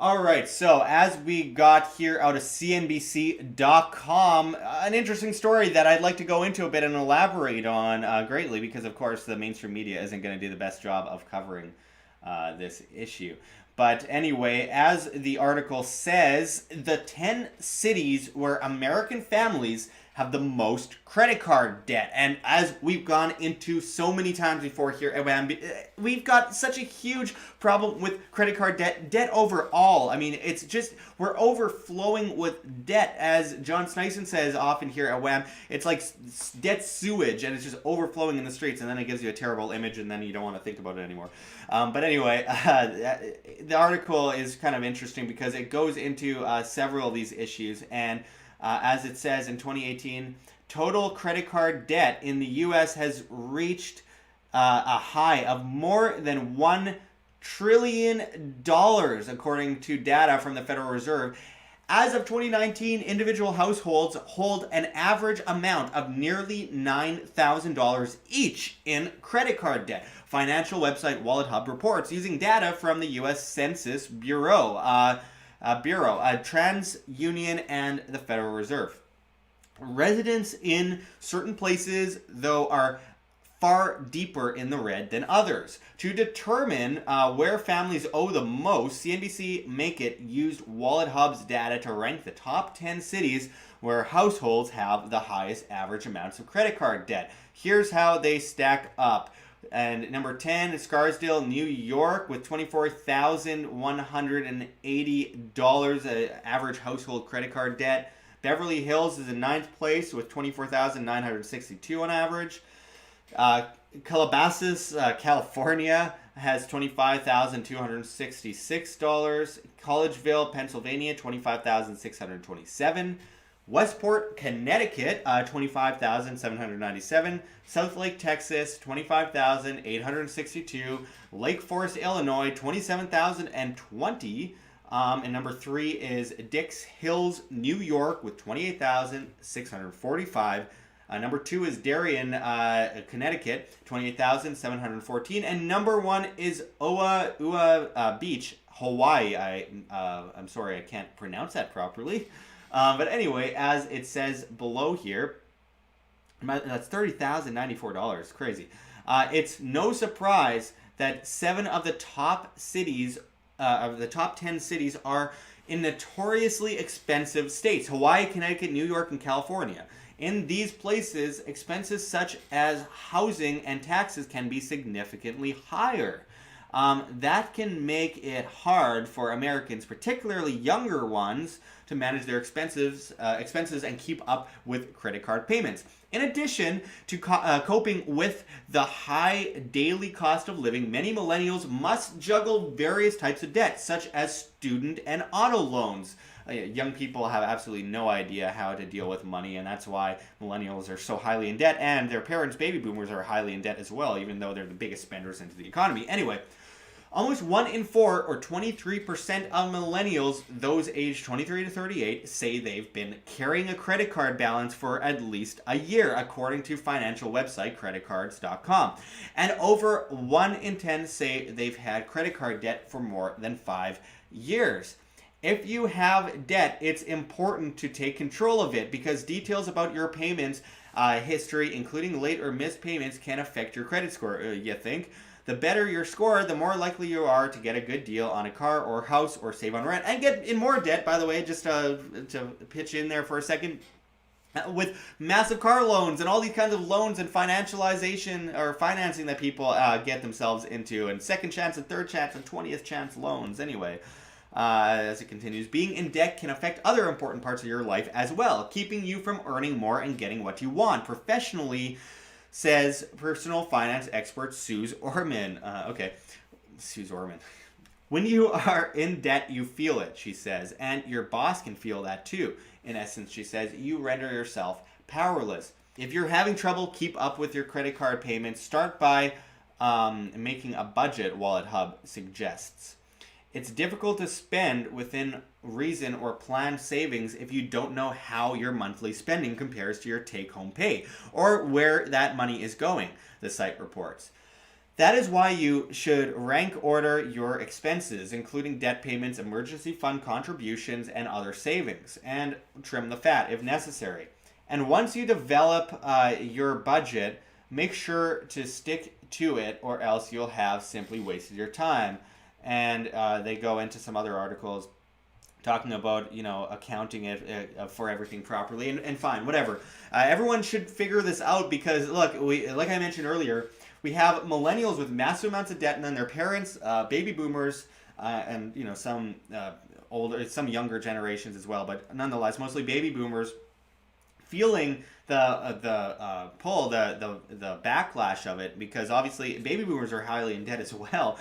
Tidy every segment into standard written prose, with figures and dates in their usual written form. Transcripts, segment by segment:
All right, so as we got here out of CNBC.com, an interesting story that I'd like to go into a bit and elaborate on greatly because, of course, the mainstream media isn't going to do the best job of covering this issue. But anyway, as the article says, the 10 cities where American families have the most credit card debt. And as we've gone into so many times before here at WAM, we've got such a huge problem with credit card debt overall. I mean, it's just, we're overflowing with debt. As John Snyson says often here at WAM, it's like debt sewage, and it's just overflowing in the streets, and then it gives you a terrible image, and then you don't want to think about it anymore. But anyway, the article is kind of interesting because it goes into several of these issues, and as it says, in 2018, total credit card debt in the U.S. has reached a high of more than $1 trillion, according to data from the Federal Reserve. As of 2019, individual households hold an average amount of nearly $9,000 each in credit card debt. Financial website WalletHub reports using data from the U.S. Census Bureau. TransUnion, and the Federal Reserve. Residents in certain places, though, are far deeper in the red than others. To determine where families owe the most, CNBC Make It used WalletHub's data to rank the top 10 cities where households have the highest average amounts of credit card debt. Here's how they stack up. And number 10 is Scarsdale, New York, with $24,180 average household credit card debt. Beverly Hills is in ninth place with $24,962 on average. Calabasas, California, has $25,266. Collegeville, Pennsylvania, $25,627. Westport, Connecticut, $25,797. Southlake, Texas, $25,862. Lake Forest, Illinois, $27,020. And number 3 is Dix Hills, New York, with $28,645. Number 2 is Darien, Connecticut, $28,714. And number 1 is Oahu Beach, Hawaii. I'm sorry, I can't pronounce that properly. But anyway, as it says below here, that's $30,094. Crazy. It's no surprise that 7 of the top cities, of the top 10 cities, are in notoriously expensive states: Hawaii, Connecticut, New York, and California. In these places, expenses such as housing and taxes can be significantly higher. That can make it hard for Americans, particularly younger ones, to manage their expenses and keep up with credit card payments. In addition to coping with the high daily cost of living, many millennials must juggle various types of debt, such as student and auto loans. Young people have absolutely no idea how to deal with money, and that's why millennials are so highly in debt, and their parents, baby boomers, are highly in debt as well, even though they're the biggest spenders into the economy. Anyway, almost 1 in 4, or 23% of millennials, those aged 23 to 38, say they've been carrying a credit card balance for at least a year, according to financial website creditcards.com. And over 1 in 10 say they've had credit card debt for more than 5 years. If you have debt, it's important to take control of it, because details about your payments history, including late or missed payments, can affect your credit score, you think. The better your score, the more likely you are to get a good deal on a car or house or save on rent and get in more debt, by the way, just to pitch in there for a second. With massive car loans and all these kinds of loans and financialization or financing that people get themselves into, and second chance and third chance and 20th chance loans. Anyway, as it continues, being in debt can affect other important parts of your life as well, keeping you from earning more and getting what you want professionally, says personal finance expert Suze Orman. Suze Orman. When you are in debt, you feel it, she says, and your boss can feel that too. In essence, she says, you render yourself powerless. If you're having trouble keep up with your credit card payments, start by making a budget, WalletHub suggests. It's difficult to spend within reason or planned savings if you don't know how your monthly spending compares to your take-home pay or where that money is going, the site reports. That is why you should rank order your expenses, including debt payments, emergency fund contributions, and other savings, and trim the fat if necessary. And once you develop your budget, make sure to stick to it, or else you'll have simply wasted your time. And they go into some other articles talking about accounting it for everything properly, and fine, whatever. Everyone should figure this out, because look, like I mentioned earlier, we have millennials with massive amounts of debt, and then their parents, baby boomers, and some some younger generations as well, but nonetheless, mostly baby boomers, feeling the pull, the backlash of it, because obviously baby boomers are highly in debt as well.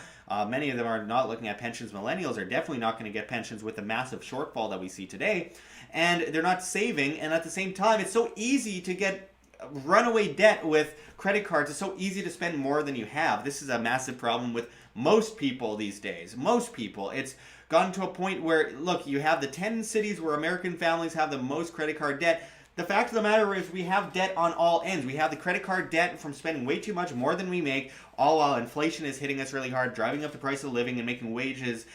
Many of them are not looking at pensions. Millennials are definitely not going to get pensions with the massive shortfall that we see today, and they're not saving. And at the same time, it's so easy to get runaway debt with credit cards. It's so easy to spend more than you have. This is a massive problem with most people these days. Most people. It's gotten to a point where, look, you have the 10 cities where American families have the most credit card debt. The fact of the matter is we have debt on all ends. We have the credit card debt from spending way too much, more than we make, all while inflation is hitting us really hard, driving up the price of living and making wages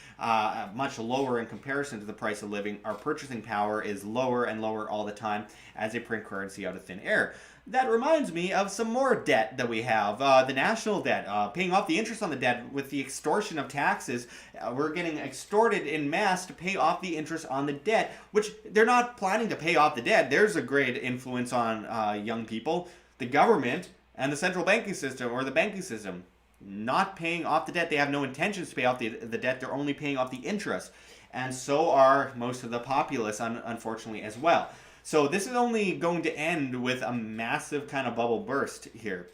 much lower in comparison to the price of living. Our purchasing power is lower and lower all the time as they print currency out of thin air. That reminds me of some more debt that we have. The national debt, paying off the interest on the debt with the extortion of taxes. We're getting extorted in mass to pay off the interest on the debt, which they're not planning to pay off the debt. There's a great influence on young people. The government and the central banking system, or the banking system, not paying off the debt. They have no intentions to pay off the debt. They're only paying off the interest. And so are most of the populace, unfortunately, as well. So this is only going to end with a massive kind of bubble burst here.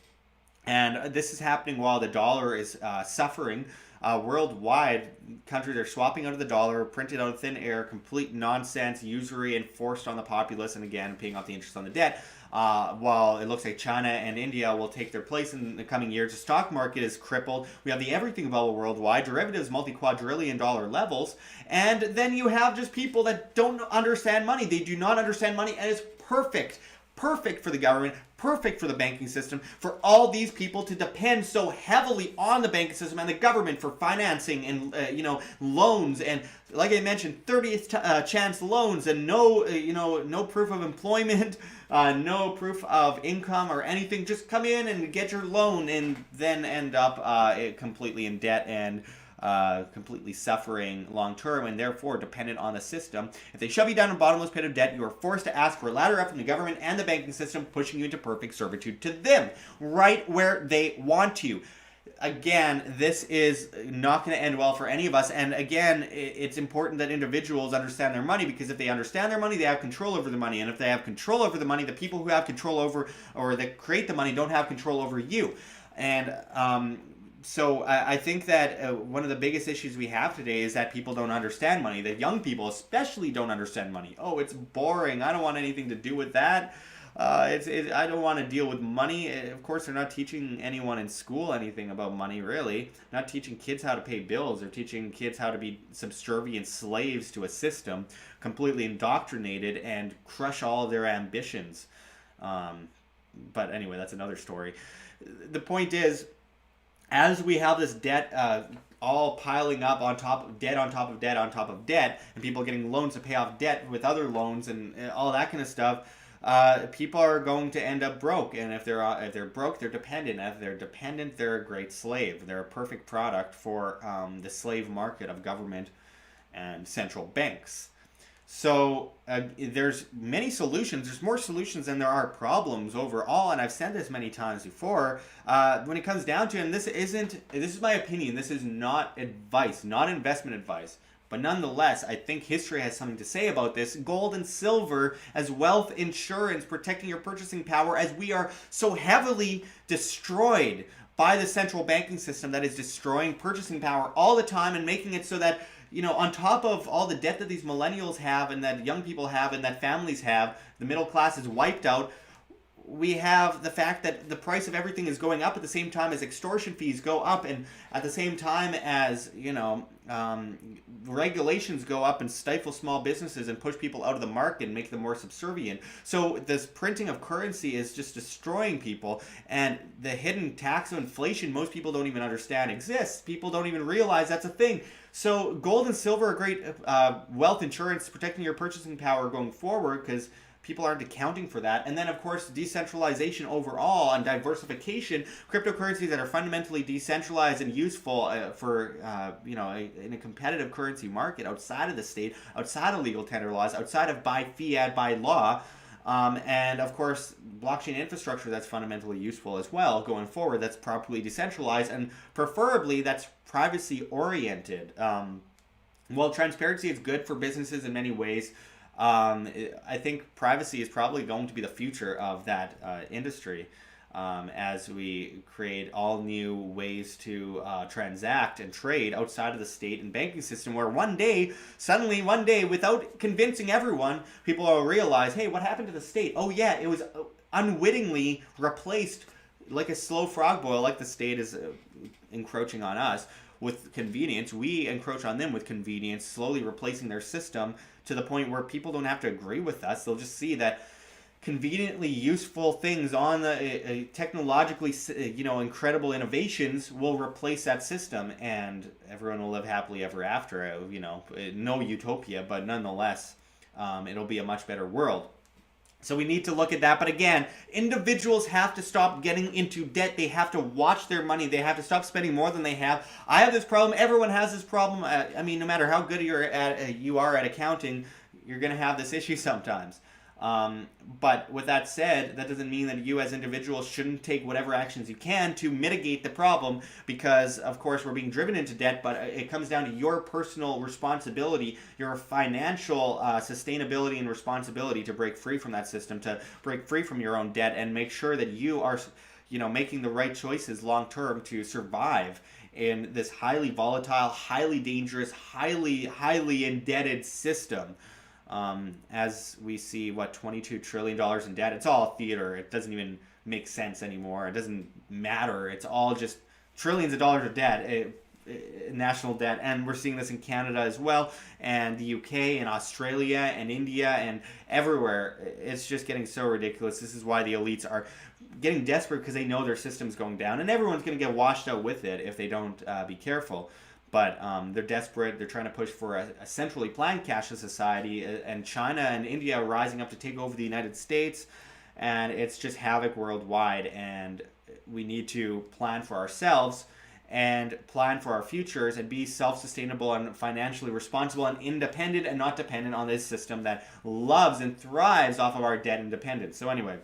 And this is happening while the dollar is suffering. Worldwide, countries are swapping out of the dollar, printed out of thin air, complete nonsense, usury, and forced on the populace, and again, paying off the interest on the debt. While it looks like China and India will take their place in the coming years, the stock market is crippled. We have the everything bubble worldwide, derivatives multi-quadrillion dollar levels, and then you have just people that don't understand money. They do not understand money, and it's perfect for the government, perfect for the banking system, for all these people to depend so heavily on the banking system and the government for financing and loans, and like I mentioned, 30th chance loans, and no proof of employment, no proof of income or anything. Just come in and get your loan, and then end up completely in debt and completely suffering long term, and therefore dependent on the system. If they shove you down a bottomless pit of debt, you are forced to ask for a ladder up from the government and the banking system, pushing you into perfect servitude to them, right where they want you. Again, this is not going to end well for any of us. And again, it's important that individuals understand their money, because if they understand their money, they have control over the money. And if they have control over the money, the people who have control over, or that create the money, don't have control over you. And so I think that one of the biggest issues we have today is that people don't understand money. That young people especially don't understand money. Oh, it's boring. I don't want anything to do with that. I don't want to deal with money. Of course, they're not teaching anyone in school anything about money, really. Not teaching kids how to pay bills. They're teaching kids how to be subservient slaves to a system, completely indoctrinated, and crush all of their ambitions. But anyway, that's another story. The point is, as we have this debt all piling up on top of debt on top of debt on top of debt, and people getting loans to pay off debt with other loans and all that kind of stuff, people are going to end up broke. And if they're broke, they're dependent. If they're dependent, they're a great slave. They're a perfect product for the slave market of government and central banks. So there's many solutions. There's more solutions than there are problems overall, and I've said this many times before. When it comes down to it, and this is my opinion. This is not advice, not investment advice. But nonetheless, I think history has something to say about this. Gold and silver as wealth insurance, protecting your purchasing power, as we are so heavily destroyed by the central banking system that is destroying purchasing power all the time, and making it so that, on top of all the debt that these millennials have, and that young people have, and that families have, the middle class is wiped out. we have the fact that the price of everything is going up at the same time as extortion fees go up, and at the same time as, regulations go up and stifle small businesses and push people out of the market and make them more subservient. So this printing of currency is just destroying people, and the hidden tax of inflation most people don't even understand exists. People don't even realize that's a thing. So gold and silver are great wealth insurance, protecting your purchasing power going forward, because people aren't accounting for that. And then, of course, decentralization overall and diversification. Cryptocurrencies that are fundamentally decentralized and useful in a competitive currency market outside of the state, outside of legal tender laws, outside of by fiat, by law. And, of course, blockchain infrastructure that's fundamentally useful as well going forward, that's properly decentralized, and preferably that's privacy-oriented. While transparency is good for businesses in many ways, I think privacy is probably going to be the future of that industry, as we create all new ways to transact and trade outside of the state and banking system, where one day, without convincing everyone, people will realize, hey, what happened to the state? Oh yeah, it was unwittingly replaced like a slow frog boil, like the state is encroaching on us with convenience. We encroach on them with convenience, slowly replacing their system to the point where people don't have to agree with us. They'll just see that conveniently useful things on the technologically, incredible innovations will replace that system, and everyone will live happily ever after. No utopia, but nonetheless, it'll be a much better world. So we need to look at that. But again, individuals have to stop getting into debt. They have to watch their money. They have to stop spending more than they have. I have this problem. Everyone has this problem. No matter how good you are at accounting, you're going to have this issue sometimes. But with that said, that doesn't mean that you as individuals shouldn't take whatever actions you can to mitigate the problem, because of course we're being driven into debt, but it comes down to your personal responsibility, your financial sustainability and responsibility to break free from that system, to break free from your own debt, and make sure that you are making the right choices long term to survive in this highly volatile, highly dangerous, highly indebted system. As we see, $22 trillion in debt. It's all theater. It doesn't even make sense anymore. It doesn't matter. It's all just trillions of dollars of debt, national debt. And we're seeing this in Canada as well, and the UK and Australia and India and everywhere. It's just getting so ridiculous. This is why the elites are getting desperate, because they know their system's going down, and everyone's going to get washed out with it if they don't be careful. But they're desperate. They're trying to push for a centrally planned cashless society, and China and India are rising up to take over the United States, and it's just havoc worldwide. And we need to plan for ourselves and plan for our futures and be self-sustainable and financially responsible and independent, and not dependent on this system that loves and thrives off of our debt independence. So anyway,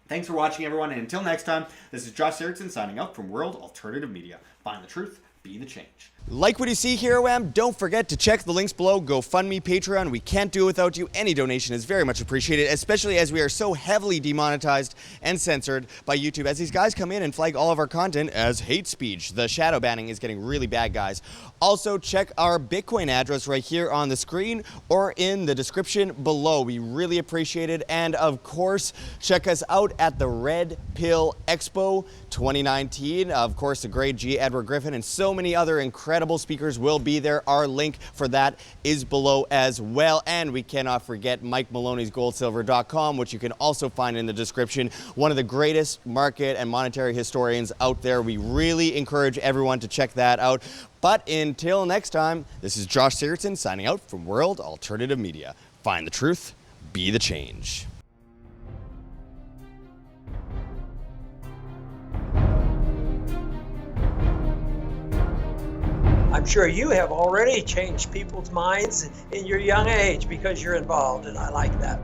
thanks for watching, everyone, and until next time, this is Josh Sigurdson signing out from World Alternative Media. Find the truth, be the change. Like what you see here, WAM? Don't forget to check the links below. GoFundMe, Patreon. We can't do it without you. Any donation is very much appreciated, especially as we are so heavily demonetized and censored by YouTube, as these guys come in and flag all of our content as hate speech. The shadow banning is getting really bad, guys. Also, check our Bitcoin address right here on the screen or in the description below. We really appreciate it. And of course, check us out at the Red Pill Expo 2019. Of course, the great G. Edward Griffin and so many other incredible speakers will be there. Our link for that is below as well. And we cannot forget Mike Maloney's goldsilver.com, which you can also find in the description. One of the greatest market and monetary historians out there. We really encourage everyone to check that out. But until next time, this is Josh Sigurdson signing out from World Alternative Media. Find the truth, be the change. I'm sure you have already changed people's minds in your young age because you're involved, and I like that.